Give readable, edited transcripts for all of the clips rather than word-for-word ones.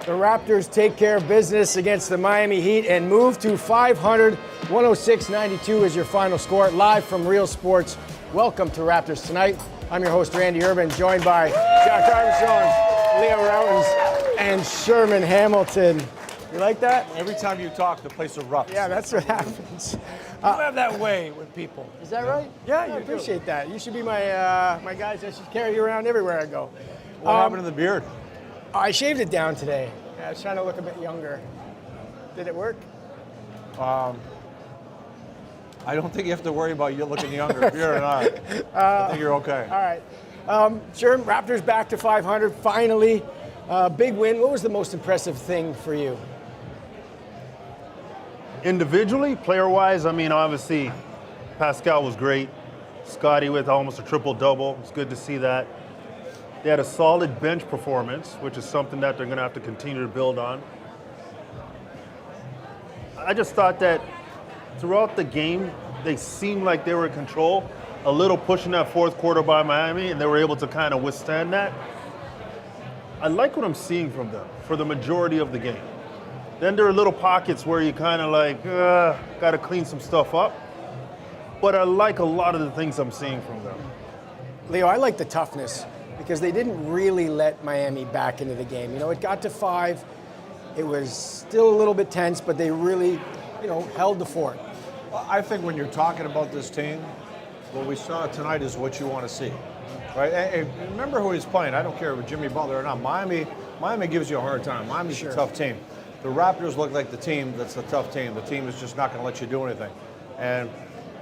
The Raptors take care of business against the Miami Heat and move to 500. 106-92 is your final score. Live from Real Sports. Welcome to Raptors Tonight. I'm your host, Randy Urban, joined by Jack Armstrong, Leo Rautins, and Sherman Hamilton. You like that? Every time you talk, the place erupts. Yeah, that's what happens. You have that way with people. Is that right? Yeah, I appreciate that. You should be my my guys. I should carry you around everywhere I go. What happened to the beard? I shaved it down today. I was trying to look a bit younger. Did it work? I don't think you have to worry about you looking younger if you're not. I think you're okay. All right. Sherman, Raptors back to 500, finally. Big win. What was the most impressive thing for you? Individually, player-wise, I mean, obviously, Pascal was great. Scotty with almost a triple-double. It's good to see that. They had a solid bench performance, which is something that they're going to have to continue to build on. I just thought that throughout the game, they seemed like they were in control. A little push in that fourth quarter by Miami, and they were able to kind of withstand that. I like what I'm seeing from them for the majority of the game. Then there are little pockets where you kind of like, got to clean some stuff up. But I like a lot of the things I'm seeing from them. Leo, I like the toughness because they didn't really let Miami back into the game. You know, it got to 5. It was still a little bit tense, but they really, held the fort. Well, I think when you're talking about this team, what we saw tonight is what you want to see, right? And remember who he's playing. I don't care if it's Jimmy Butler or not. Miami gives you a hard time. Miami's a tough team. The Raptors look like the team that's a tough team. The team is just not going to let you do anything. And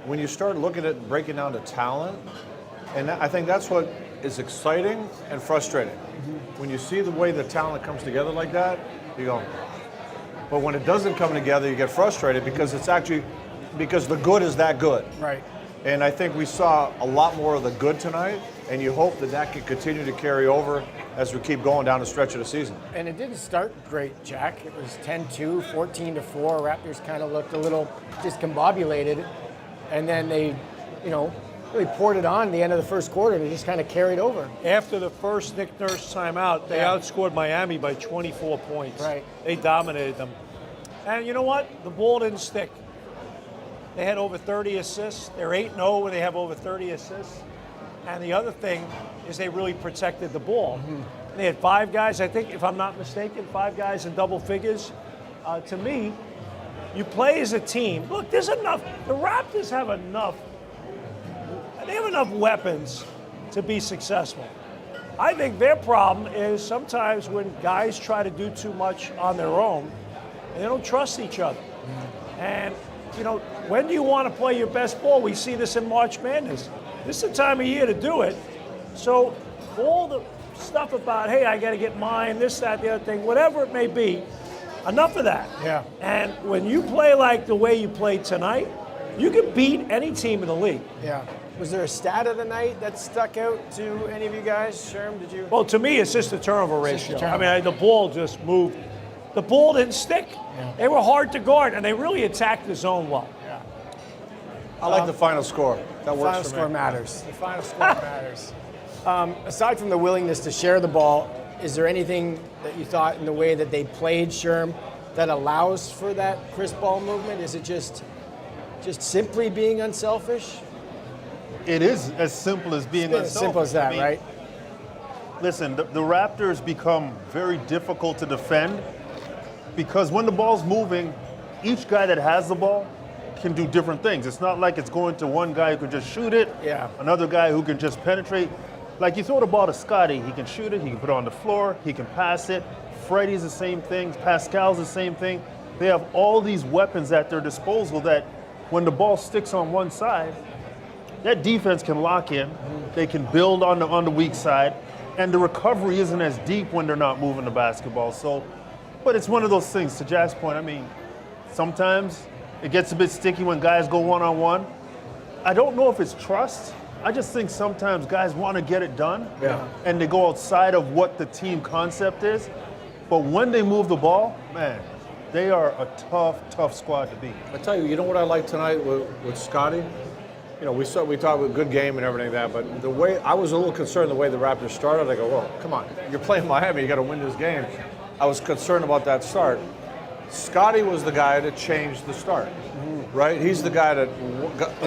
when you start looking at breaking down to talent, and I think that's what is exciting and frustrating. Mm-hmm. When you see the way the talent comes together like that, you go. But when it doesn't come together, you get frustrated because because the good is that good. Right. And I think we saw a lot more of the good tonight, and you hope that can continue to carry over as we keep going down the stretch of the season. And it didn't start great, Jack. It was 10-2, 14-4. Raptors kind of looked a little discombobulated. And then they, really poured it on at the end of the first quarter, and it just kind of carried over. After the first Nick Nurse timeout, they outscored Miami by 24 points. Right. They dominated them. And you know what? The ball didn't stick. They had over 30 assists. They're 8-0 when they have over 30 assists. And the other thing is they really protected the ball. Mm-hmm. They had 5 guys, I think, if I'm not mistaken, 5 guys in double figures. To me, you play as a team. Look, there's enough. The Raptors have enough. They have enough weapons to be successful. I think their problem is sometimes when guys try to do too much on their own, and they don't trust each other. Mm-hmm. And, when do you want to play your best ball? We see this in March Madness. This is the time of year to do it. So all the stuff about, hey, I got to get mine, this, that, the other thing, whatever it may be, enough of that. Yeah. And when you play like the way you played tonight, you can beat any team in the league. Yeah. Was there a stat of the night that stuck out to any of you guys? Sherm, did you? Well, to me, it's just the turnover ratio. I mean, the ball just moved. The ball didn't stick. Yeah. They were hard to guard, and they really attacked the zone well. Yeah. I like the final score. That works for me. The final score matters. The final score matters. Aside from the willingness to share the ball, is there anything that you thought in the way that they played, Sherm, that allows for that crisp ball movement? Is it just simply being unselfish? It is as simple as being unselfish. As simple as that, right? Listen, the Raptors become very difficult to defend because when the ball's moving, each guy that has the ball can do different things. It's not like it's going to one guy who can just shoot it, another guy who can just penetrate. Like you throw the ball to Scotty, he can shoot it, he can put it on the floor, he can pass it. Freddie's the same thing, Pascal's the same thing. They have all these weapons at their disposal that when the ball sticks on one side, that defense can lock in, they can build on the weak side, and the recovery isn't as deep when they're not moving the basketball. So, but it's one of those things, to Jack's point, I mean, sometimes it gets a bit sticky when guys go one-on-one. I don't know if it's trust. I just think sometimes guys want to get it done, and they go outside of what the team concept is. But when they move the ball, man, they are a tough squad to beat. I tell you, what I like tonight with Scotty? We talked about good game and everything like that, but the way I was a little concerned the way the Raptors started. I go, well, come on, you're playing Miami, you got to win this game. I was concerned about that start. Scotty was the guy that changed the start, right? He's the guy that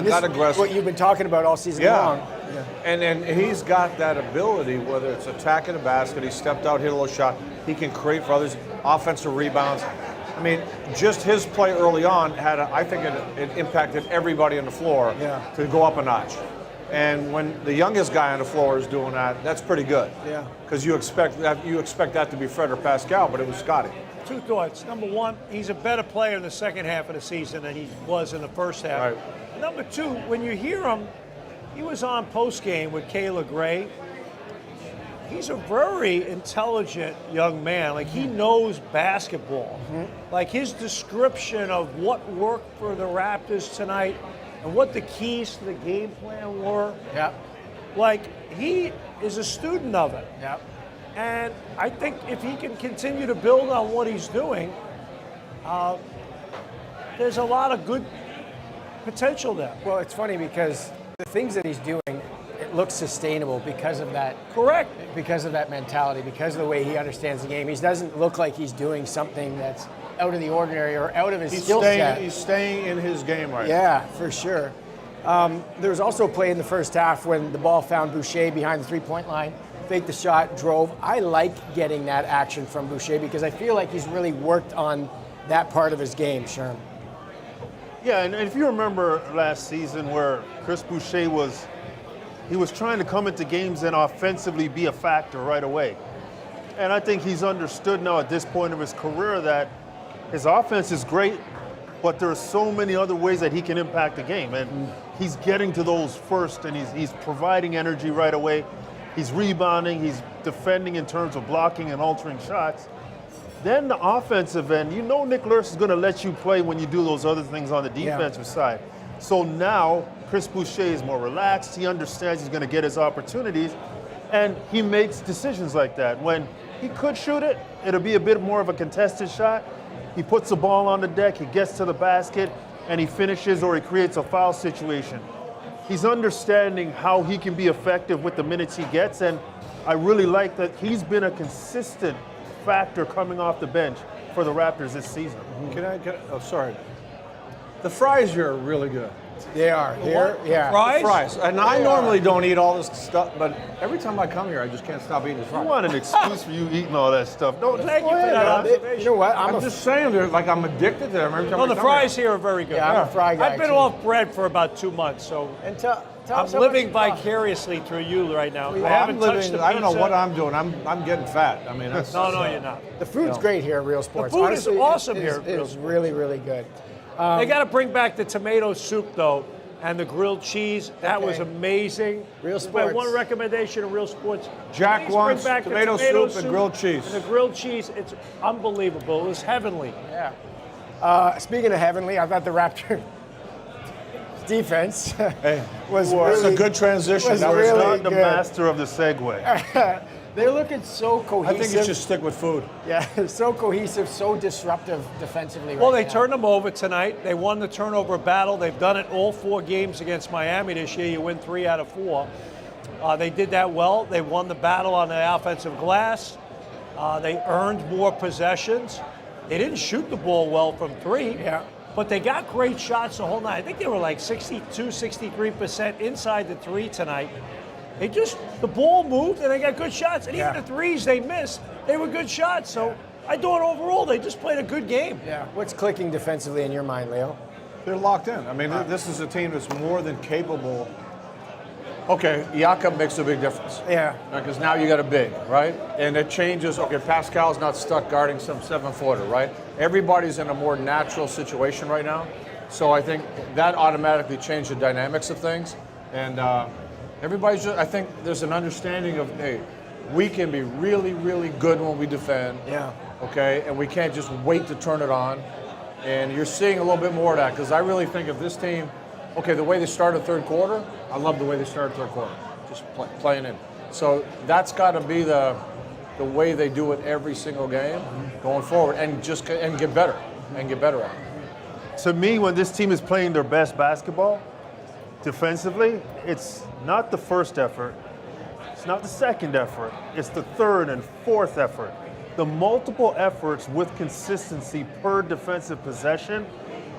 got aggressive. What you've been talking about all season long. Yeah. And he's got that ability, whether it's attacking the basket, he stepped out, hit a little shot, he can create for others, offensive rebounds. I mean, just his play early on I think it impacted everybody on the floor to go up a notch. And when the youngest guy on the floor is doing that, that's pretty good. Yeah. Because you expect that to be Fred or Pascal, but it was Scotty. Two thoughts. Number one, he's a better player in the second half of the season than he was in the first half. Right. Number two, when you hear him, he was on post-game with Kayla Gray. He's a very intelligent young man. Like, he knows basketball. Like, his description of what worked for the Raptors tonight and what the keys to the game plan were. Yeah. Like, he is a student of it. Yeah. And I think if he can continue to build on what he's doing, there's a lot of good potential there. Well, it's funny because the things that he's doing, it looks sustainable because of that. Correct. Because of that mentality, because of the way he understands the game. He doesn't look like he's doing something that's out of the ordinary or out of his skill set. He's staying in his game right now. Yeah, for sure. There was also a play in the first half when the ball found Boucher behind the three-point line, faked the shot, drove. I like getting that action from Boucher because I feel like he's really worked on that part of his game, Sherman. Yeah, and if you remember last season where Chris Boucher was trying to come into games and offensively be a factor right away. And I think he's understood now at this point of his career that his offense is great, but there are so many other ways that he can impact the game. And he's getting to those first, and he's providing energy right away. He's rebounding, he's defending in terms of blocking and altering shots. Then the offensive end, you know Nick Nurse is going to let you play when you do those other things on the defensive side. So now Chris Boucher is more relaxed. He understands he's going to get his opportunities, and he makes decisions like that. When he could shoot it, it'll be a bit more of a contested shot. He puts the ball on the deck, he gets to the basket, and he finishes or he creates a foul situation. He's understanding how he can be effective with the minutes he gets, and I really like that he's been a consistent factor coming off the bench for the Raptors this season. Sorry. The fries here are really good. They are. Fries? Fries. And I normally don't eat all this stuff, but every time I come here, I just can't stop eating the fries. I want an excuse for you eating all that stuff. Don't Thank you for that observation. You know what? I'm just saying, I'm addicted to them every time No, I the come fries here are very good. Yeah, I'm a fry guy. I've been too. off bread for about 2 months, so And tell I'm us how living much- vicariously through you right now. Well, I haven't I'm touched living, the pizza. I don't know what I'm doing. I'm getting fat. I mean, that's, No, you're not. The food's great here at Real Sports. food is Honestly, awesome it here at Real It's really, really good. They got to bring back the tomato soup, though, and the grilled cheese. That was Okay. amazing. Real If I had Sports. one recommendation of Real Sports. Jack please wants bring back the tomato soup and grilled cheese. And the grilled cheese, it's unbelievable. It was heavenly. Yeah. Speaking of heavenly, I thought the Raptor defense was it's really a good transition. was That was really not the good. master of the segue. They're looking so I cohesive. think you should stick with food. Yeah, so cohesive, so disruptive defensively. Well, right they now. turned them over tonight. They won the turnover battle. They've done it all 4 games against Miami this year. You win 3 out of 4. They did that well. They won the battle on the offensive glass. They earned more possessions. They didn't shoot the ball well from 3. Yeah. But they got great shots the whole night. I think they were like 62, 63% inside the 3 tonight. The ball moved and they got good shots. And even the threes they missed, they were good shots. So I thought overall they just played a good game. Yeah. What's clicking defensively in your mind, Leo? They're locked in. I mean, this is a team that's more than capable. Okay, Jakob makes a big difference. Yeah. Because now you got a big, right? And it changes. Okay, Pascal's not stuck guarding some 7-footer, right? Everybody's in a more natural situation right now. So I think that automatically changed the dynamics of things. And everybody's just, I think there's an understanding of, hey, we can be really, really good when we defend. Yeah. Okay, and we can't just wait to turn it on. And you're seeing a little bit more of that because I really think if this team, okay, the way they started third quarter, I love the way they started third quarter, just playing in. So that's got to be the way they do it every single game going forward, and get better at it. To me, when this team is playing their best basketball, defensively, it's not the first effort, it's not the second effort, it's the third and fourth effort. the multiple efforts with consistency per defensive possession,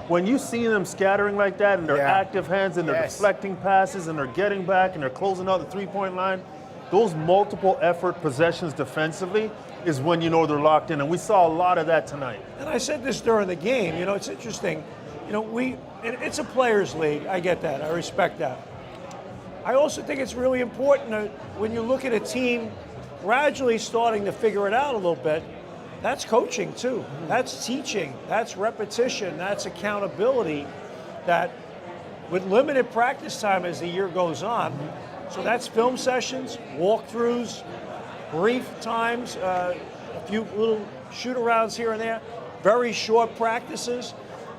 when you see them scattering like that and they're active hands and they're deflecting passes and they're getting back and they're closing out the three-point line, those multiple effort possessions defensively is when you know they're locked in. And we saw a lot of that tonight. And I said this during the game, it's interesting. It's a players' league. I get that. I respect that. I also think it's really important that when you look at a team gradually starting to figure it out a little bit, that's coaching too. That's teaching. That's repetition. That's accountability. That with limited practice time as the year goes on, so that's film sessions, walkthroughs, brief times, a few little shoot-arounds here and there, very short practices.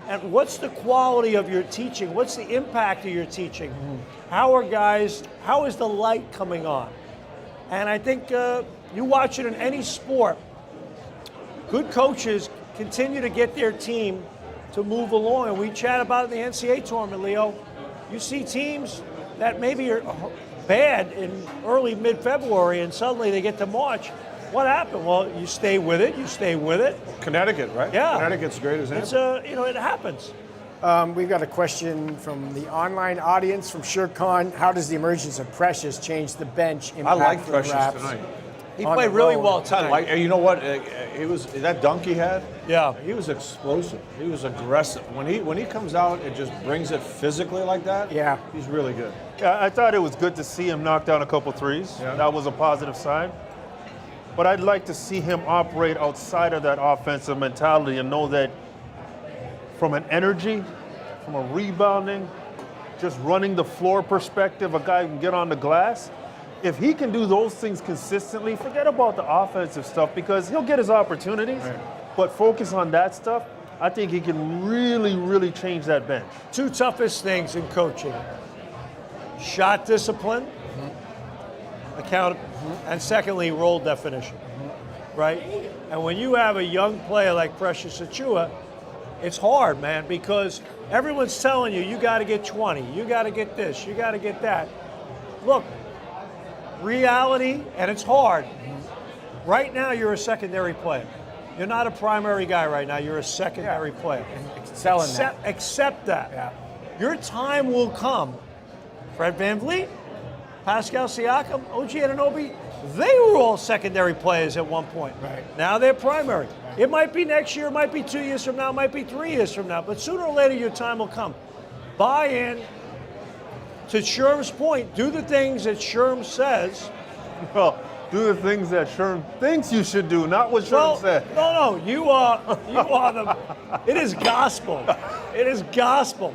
And what's the quality of your teaching? What's the impact of your teaching? How is the light coming on? And I think you watch it in any sport, good coaches continue to get their team to move along. And we chat about it in the NCAA tournament, Leo. You see teams that maybe are bad in early, mid-February, and suddenly they get to March. What happened? Well, you stay with it. Connecticut, right? Yeah. Connecticut's a great example. It happens. We've got a question from the online audience from Sherman. How does the emergence of Precious change the bench impact I like for the Precious Raps? tonight. He On played the really road. well tonight. You know what? He was that dunk he had. Yeah. He was explosive. He was aggressive. When he comes out, it just brings it physically like that. Yeah. He's really good. Yeah, I thought it was good to see him knock down a couple threes. Yeah. That was a positive sign. But I'd like to see him operate outside of that offensive mentality and know that from an energy, from a rebounding, just running the floor perspective, a guy can get on the glass. If he can do those things consistently, forget about the offensive stuff because he'll get his opportunities, but focus on that stuff. I think he can really, really change that bench. Two toughest things in coaching: shot discipline, and secondly, role definition. Right? And when you have a young player like Precious Achiuwa, it's hard, man, because everyone's telling you got to get 20, you got to get this, you got to get that. Look, reality, and it's hard. Right now, you're a secondary player. You're not a primary guy right now. You're a secondary player. Selling that. Accept that. Yeah. Your time will come. Fred VanVleet, Pascal Siakam, OG Anunoby, they were all secondary players at one point. Right. Now they're primary. Right. It might be next year, it might be 2 years from now, it might be 3 years from now, but sooner or later your time will come. Buy in. To Sherm's point, do the things that Sherm says. Well, do the things that Sherm thinks you should do, not what Sherm said. No, you are the. It is gospel. It is gospel.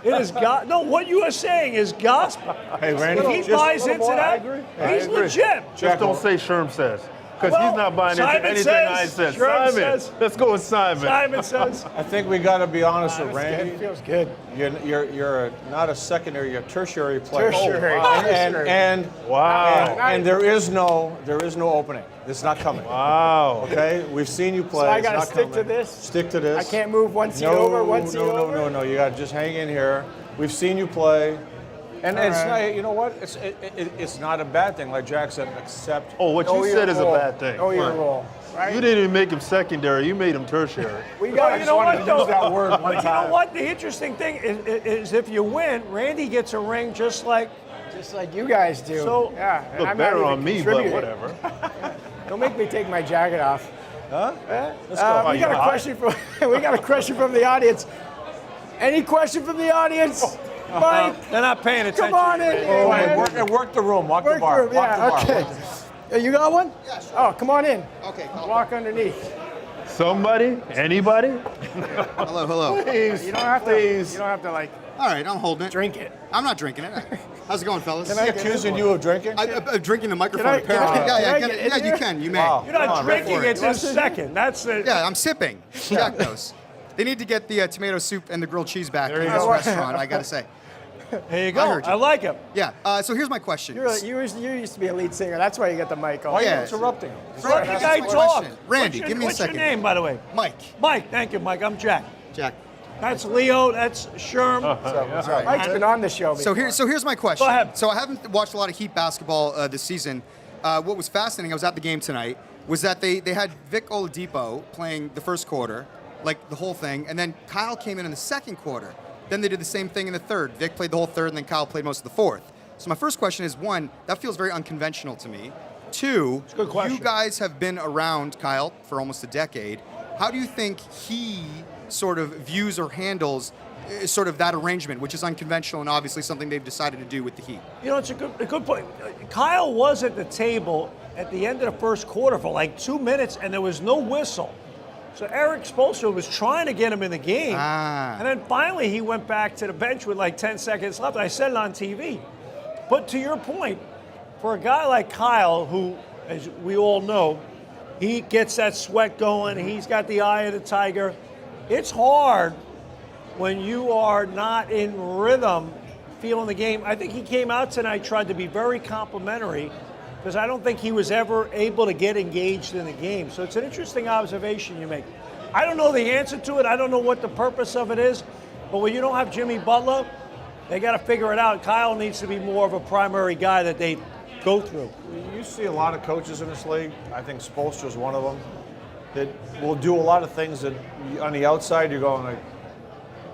It is God. No, what you are saying is gospel. Hey, Randy, If he buys into that, I agree. he's legit. Just don't say Sherm says. Because Well, he's not buying into Simon anything says, I said. Sherm Simon, says. let's go with Simon. Simon says. I think we got to be honest with It Randy. feels good. You're not a secondary, you're a tertiary player. Tertiary. And Wow. and there is no opening. It's not coming. Wow. Okay, we've seen you play. So I It's got to not stick to coming. this? Stick to this. I can't move one seat over, one seat over? No. You got to just hang in here. We've seen you play. And it's right. not, you know what? It's not a bad thing, like Jack said, except Oh, what you said is a bad thing. Oh, your role. Right? You didn't even make him secondary. You made him tertiary. We got You know what, to though? use that word one But you know time. what? The interesting thing is if you win, Randy gets a ring just like. Just like you guys do. So- yeah. and Look I'm not better even on me, but contributing. whatever. Don't make me take my jacket off. Huh? We got a question from we got a question from the audience. Any question from the audience? Mike, They're not paying attention. come on in. Oh, man. work the room. Walk the Work bar. room, Walk yeah, the bar. okay. You got one? Yeah, sure. Oh, come on in. Okay, cool. Walk underneath. Somebody? Anybody? Hello. Please. You don't have to. You don't have to like All right, I'm holding it. drink it. I'm not drinking it. How's it going, fellas? Is he accusing you of drinking? I'm drinking the microphone. Can I- apparently. can I- yeah, can I get in yeah, here? you can. You may. Wow. You're not Come on, drinking, go for it. it's a second. That's the. Yeah, I'm sipping. Jack knows. They need to get the tomato soup and the grilled cheese back in you this go. restaurant, I gotta say. There you go. I heard you. I like it. Yeah, so here's my question. You used to be a lead singer. That's why you got the mic on. Why are you Yeah. interrupting him? Let the That's guy my talk. question. Randy, give me a What's second. your name, by the way? Mike. Mike. Thank you, Mike. I'm Jack. Jack. That's Leo. That's Sherm. All right. Mike's been on the show before. So here's my question. Go ahead. So I haven't watched a lot of Heat basketball this season. What was fascinating, I was at the game tonight. was that they had Vic Oladipo playing the first quarter, like the whole thing, and then Kyle came in the second quarter. Then they did the same thing in the third. Vic played the whole third, and then Kyle played most of the fourth. So my first question is, one, that feels very unconventional to me. Two, It's a good question. you guys have been around Kyle for almost a decade. How do you think he sort of views or handles sort of that arrangement, which is unconventional and obviously something they've decided to do with the Heat? You know, it's a good point. Kyle was at the table at the end of the first quarter for like 2 minutes, and there was no whistle. So Eric Spoelstra was trying to get him in the game. And then finally he went back to the bench with like 10 seconds left. I said it on TV. But to your point, for a guy like Kyle, who, as we all know, he gets that sweat going, he's got the eye of the tiger, it's hard when you are not in rhythm feeling the game. I think he came out tonight, tried to be very complimentary, because I don't think he was ever able to get engaged in the game. So it's an interesting observation you make. I don't know the answer to it. I don't know what the purpose of it is. But when you don't have Jimmy Butler, they got to figure it out. Kyle needs to be more of a primary guy that they go through. You see a lot of coaches in this league. I think Spoelstra is one of them that will do a lot of things that on the outside you're going like,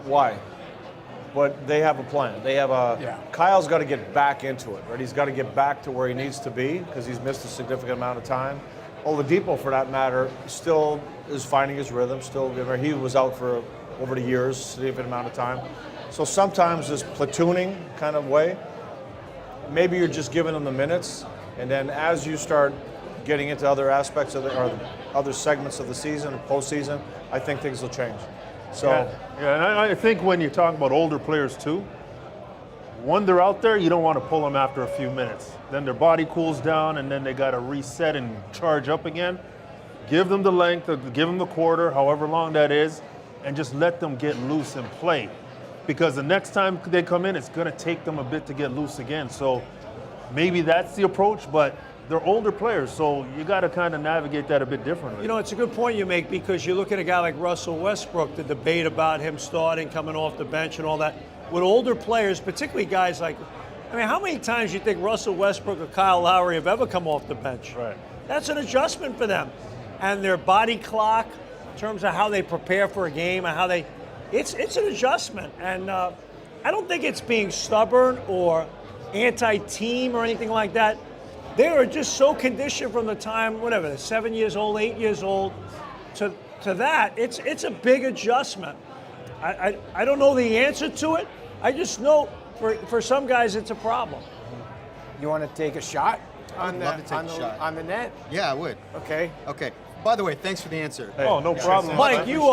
why? But they have a plan. They have Kyle's got to get back into it, right? He's got to get back to where he needs to be because he's missed a significant amount of time. Oladipo, for that matter, still is finding his rhythm. He was out for over the years, a significant amount of time. So sometimes this platooning kind of way, maybe you're just giving them the minutes, and then as you start getting into other aspects of or other segments of the season, postseason, I think things will change. So, yeah, and I think when you talk about older players too, when they're out there, you don't want to pull them after a few minutes. Then their body cools down, and then they got to reset and charge up again. Give them the length, give them the quarter, however long that is, and just let them get loose and play. Because the next time they come in, it's going to take them a bit to get loose again. So maybe that's the approach, but they're older players, so you got to kind of navigate that a bit differently. You know, it's a good point you make, because you look at a guy like Russell Westbrook, the debate about him starting, coming off the bench and all that. With older players, particularly guys like, I mean, how many times do you think Russell Westbrook or Kyle Lowry have ever come off the bench? Right. That's an adjustment for them. And their body clock, in terms of how they prepare for a game and how they, it's an adjustment. And I don't think it's being stubborn or anti-team or anything like that. They are just so conditioned from the time, whatever, they're 7 years old, 8 years old, to that. It's a big adjustment. I don't know the answer to it. I just know for some guys it's a problem. You want to take a shot on love to take a shot. on the net? Yeah, I would. Okay. Okay. By the way, thanks for the answer. Oh, no problem. Mike, you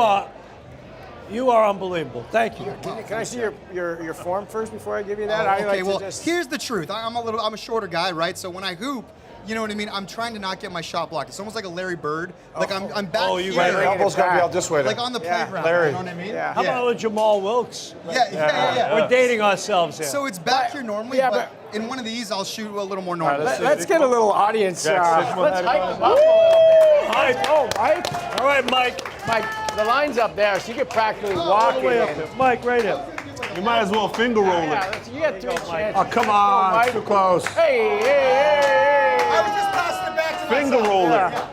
are unbelievable. Thank you. Can I see your form first before I give you that? Oh, I okay, like to well, just... here's the truth. I'm a shorter guy, right? So when I hoop, you know what I mean? I'm trying to not get my shot blocked. It's almost like a Larry Bird. Like I'm back you here. got your elbow's got to be out this way. Like on the playground. Larry. You know what I mean? Yeah. How about with Jamal Wilkes? Yeah. We're dating ourselves here. So it's back here normally, Yeah, but in one of these, I'll shoot a little more normal. Let's get a little audience. Jack, Let's 6 hype months him up a little bit. Mike. Oh, Mike. All right, Mike. Mike, the line's up there, so you could practically walk All the way in. up there. Mike, right here. You might as well finger roll Yeah, it. you got 3 chances. Oh, come on, Mike. too close. Hey. I was just passing it back to Finger roll it.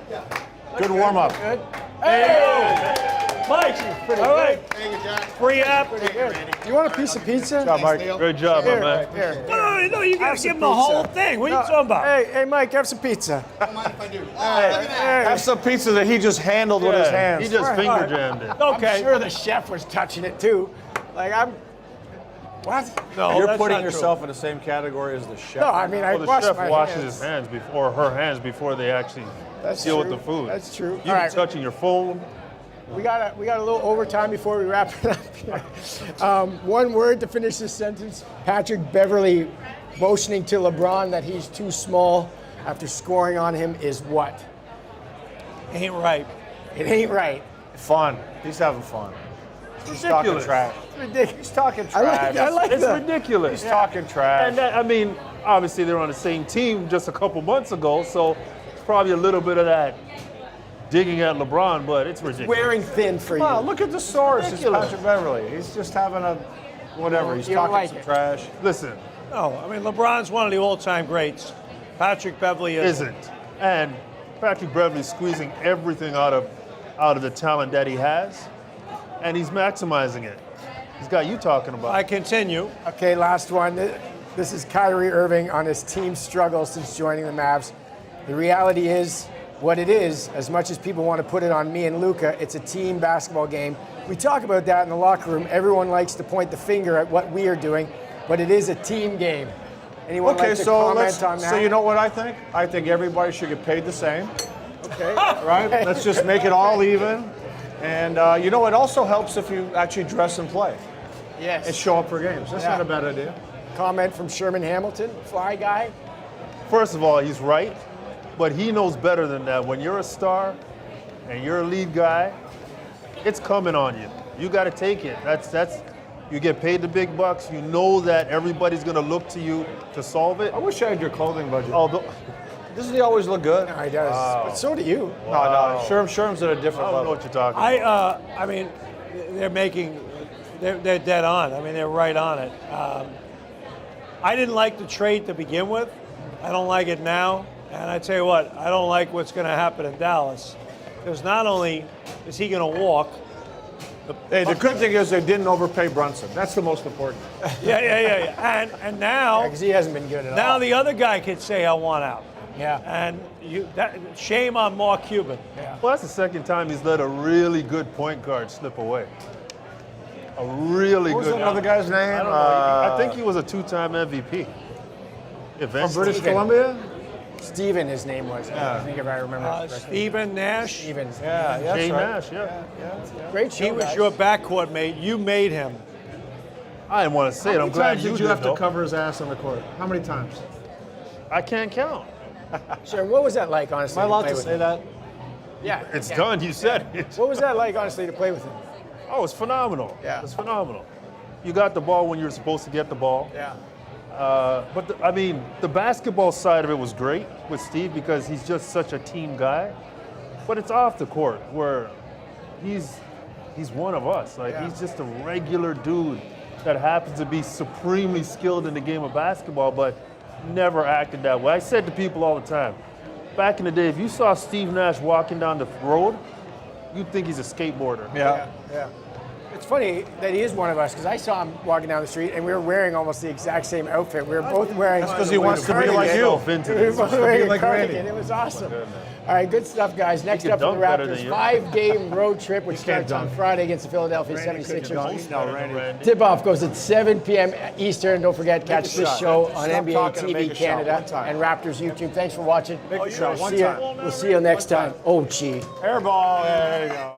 Yeah. Good warm up. Good. Hey. Mike, all right. Thank you, Jack. Free app. You want a piece of pizza? Good job, Mike. Great job, my man. Here. No, you got Have to some give him the whole pizza. thing. What are you talking about? Hey, Mike, have some pizza. Don't mind if I do. Oh, look at that. Have some pizza that he just handled with his hands. He just finger jammed it. Okay. I'm sure the chef was touching it too. Like what? No, You're that's putting not yourself in the same category as the chef. No, I mean I Well, the washed chef my washes hands. his hands before, or her hands before they actually That's deal true. with the food. That's true. You All be right. touching your phone. We got a little overtime before we wrap it up here. One word to finish this sentence. Patrick Beverley motioning to LeBron that he's too small after scoring on him is what? Ain't right. It ain't right. Fun. He's having fun. He's talking ridiculous. trash. It's ridiculous. He's talking I trash. like It's that. ridiculous. He's talking trash. And that, I mean, obviously they're on the same team just a couple months ago, so it's probably a little bit of that digging at LeBron, but it's ridiculous. Wearing thin for Wow, you. look at the source. It's Ridiculous. Patrick Beverley. He's just having a whatever. He's You don't talking like some it. trash. Listen, No, I mean, LeBron's one of the all-time greats. Patrick Beverley isn't. isn't. And Patrick Beverley's squeezing everything out of the talent that he has, and he's maximizing it. He's got you talking about. I continue. Okay, last one. This is Kyrie Irving on his team struggle since joining the Mavs. The reality is what it is. As much as people want to put it on me and Luka, it's a team basketball game. We talk about that in the locker room. Everyone likes to point the finger at what we are doing, but it is a team game. Anyone like to comment on that? So you know what I think? I think everybody should get paid the same. Okay. Right? Let's just make it all even. And you know, it also helps if you actually dress and play Yes. and show up for games. That's not a bad idea. Comment from Sherman Hamilton, fly guy. First of all, he's right, but he knows better than that. When you're a star and you're a lead guy, it's coming on you. You got to take it. That's. You get paid the big bucks. You know that everybody's going to look to you to solve it. I wish I had your clothing budget. Although, Doesn't he always look good? No, he does. But so do you. No. Sherman's at a different I don't know level. what you're talking about. I mean, they're dead on. I mean, they're right on it. I didn't like the trade to begin with. I don't like it now. And I tell you what, I don't like what's going to happen in Dallas. Because not only is he going to walk, Hey, the good thing is they didn't overpay Brunson. That's the most important. yeah. And now, Because he hasn't been good at all. now the other guy can say, I want out. Yeah. And shame on Mark Cuban. Well, that's the second time he's let a really good point guard slip away. A really What was good. that other guy's name? I don't know. I think he was a two-time MVP. From Eventually. British Columbia? Steven, his name was. I think if I remember correctly. Stephen Nash. Steven. Yeah, that's Jay right. Nash, yeah. Great show, He was guys. your backcourt mate. You made him. I didn't want to say it. How I'm many glad times you did did, you have though. to cover his ass on the court? How many times? I can't count. Sure. What was that like, honestly? Am I allowed play to with say him? that? Yeah. It's yeah. done. You said it. What was that like, honestly, to play with him? Oh, it's phenomenal. Yeah. It's phenomenal. You got the ball when you're supposed to get the ball. Yeah. But the basketball side of it was great with Steve because he's just such a team guy. But it's off the court where he's one of us. Like he's just a regular dude that happens to be supremely skilled in the game of basketball, but never acted that way. I said to people all the time, back in the day, if you saw Steve Nash walking down the road, you'd think he's a skateboarder. Yeah. It's funny that he is one of us because I saw him walking down the street and we were wearing almost the exact same outfit. We were both wearing. That's because he wants to be like cardigan. you. We were both wearing a like cardigan. Randy. It was awesome. All right, good stuff, guys. Next can up for the dunk better Raptors, than you. 5-game road trip, which can't starts on dunk. Friday against the Philadelphia Randy couldn't 76ers. dunk. No, Randy. Tip-off goes at 7 p.m. Eastern. Don't forget, catch a this shot. show on Stop NBA talking and make TV a shot Canada one time. and Raptors YouTube. Thanks for watching. Make a shot one See you- time. We'll see you next time. Oh, gee. Airball. Yeah, there you go.